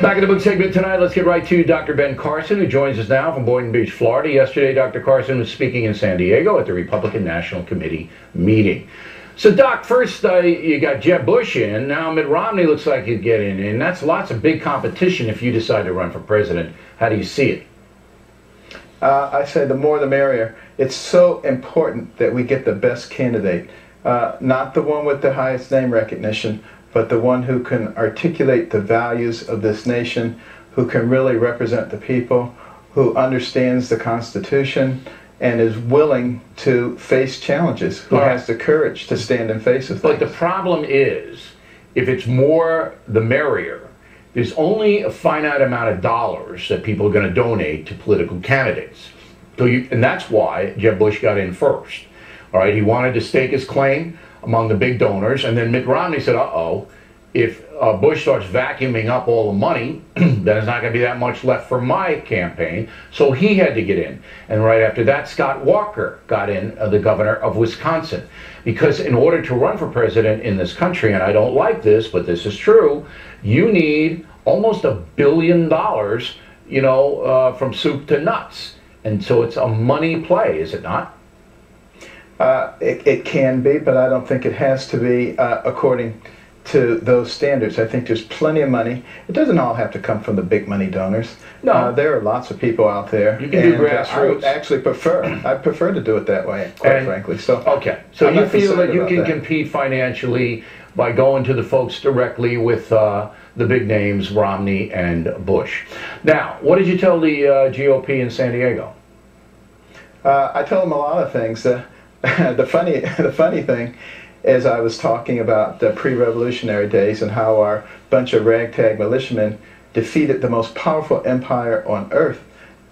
Back in the book segment tonight, let's get right to Dr. Ben Carson, who joins us now from Boynton Beach, Florida. Yesterday, Dr. Carson was speaking in San Diego at the Republican National Committee meeting. So, Doc, first you got Jeb Bush in. Now Mitt Romney looks like he'd get in, and that's lots of big competition if you decide to run for president. How do you see it? I say the more the merrier. It's so important that we get the best candidate, not the one with the highest name recognition, but the one who can articulate the values of this nation, who can really represent the people, who understands the Constitution, and is willing to face challenges, who has the courage to stand and face it. But the problem is, if it's more the merrier, there's only a finite amount of dollars that people are going to donate to political candidates. So and that's why Jeb Bush got in first. All right, he wanted to stake his claim among the big donors, and then Mitt Romney said, uh-oh, if Bush starts vacuuming up all the money, then there's not going to be that much left for my campaign. So he had to get in. And right after that, Scott Walker got in, the governor of Wisconsin. Because in order to run for president in this country, and I don't like this, but this is true, you need almost $1 billion, you know, from soup to nuts. And so it's a money play, is it not? It can be, but I don't think it has to be according to those standards. I think there's plenty of money. It doesn't all have to come from the big money donors. No. There are lots of people out there. You can do grassroots. I would actually I prefer to do it that way, quite frankly. So okay. So you feel that you can compete financially by going to the folks directly with the big names, Romney and Bush. Now, what did you tell the GOP in San Diego? I told them a lot of things. The funny thing is I was talking about the pre-revolutionary days and how our bunch of ragtag militiamen defeated the most powerful empire on earth,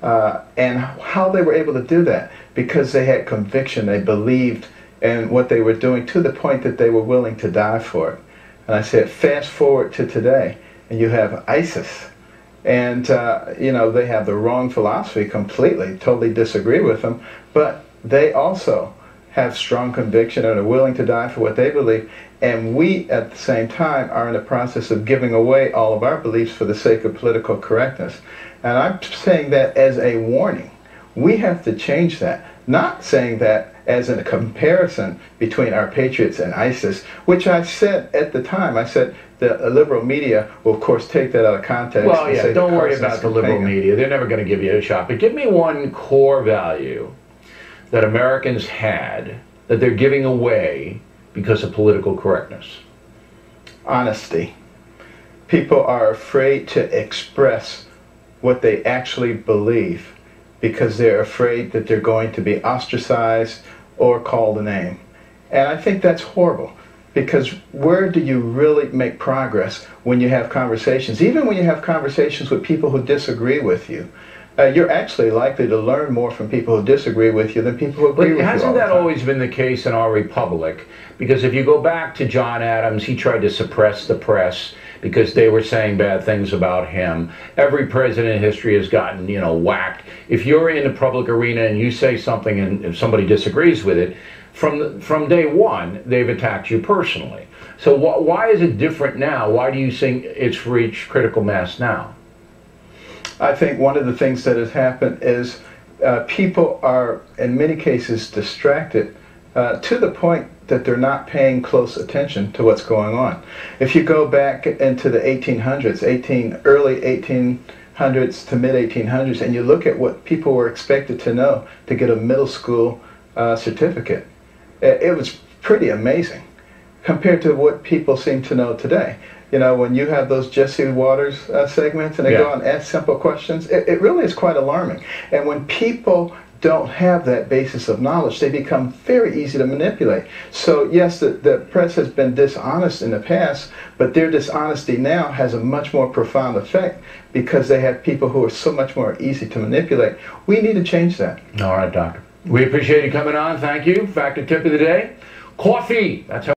and how they were able to do that because they had conviction, they believed in what they were doing to the point that they were willing to die for it. And I said, fast forward to today, and you have ISIS. And, you know, they have the wrong philosophy completely, totally disagree with them, but they also have strong conviction and are willing to die for what they believe. And we, at the same time, are in the process of giving away all of our beliefs for the sake of political correctness. And I'm saying that as a warning. We have to change that. Not saying that as a comparison between our patriots and ISIS, which I said at the time. I said the liberal media will, of course, take that out of context. Well, yeah, don't worry about the liberal media. They're never going to give you a shot. But give me one core value that Americans had that they're giving away because of political correctness. Honesty. People are afraid to express what they actually believe because they're afraid that they're going to be ostracized or called a name. And I think that's horrible, because where do you really make progress when you have conversations? Even when you have conversations with people who disagree with you, you're actually likely to learn more from people who disagree with you than people who agree with you. But hasn't that always been the case in our republic? Because if you go back to John Adams, he tried to suppress the press because they were saying bad things about him. Every president in history has gotten, you know, whacked. If you're in the public arena and you say something and if somebody disagrees with it, from day one, they've attacked you personally. So why is it different now? Why do you think it's reached critical mass now? I think one of the things that has happened is people are, in many cases, distracted to the point that they're not paying close attention to what's going on. If you go back into the 1800s, early 1800s to mid 1800s, and you look at what people were expected to know to get a middle school certificate, it was pretty amazing compared to what people seem to know today. You know, when you have those Jesse Waters segments and they go and ask simple questions, it really is quite alarming. And when people don't have that basis of knowledge, they become very easy to manipulate. So yes, the press has been dishonest in the past, but their dishonesty now has a much more profound effect because they have people who are so much more easy to manipulate. We need to change that. All right, Doctor. We appreciate you coming on. Thank you. Factor tip of the day, coffee. That's how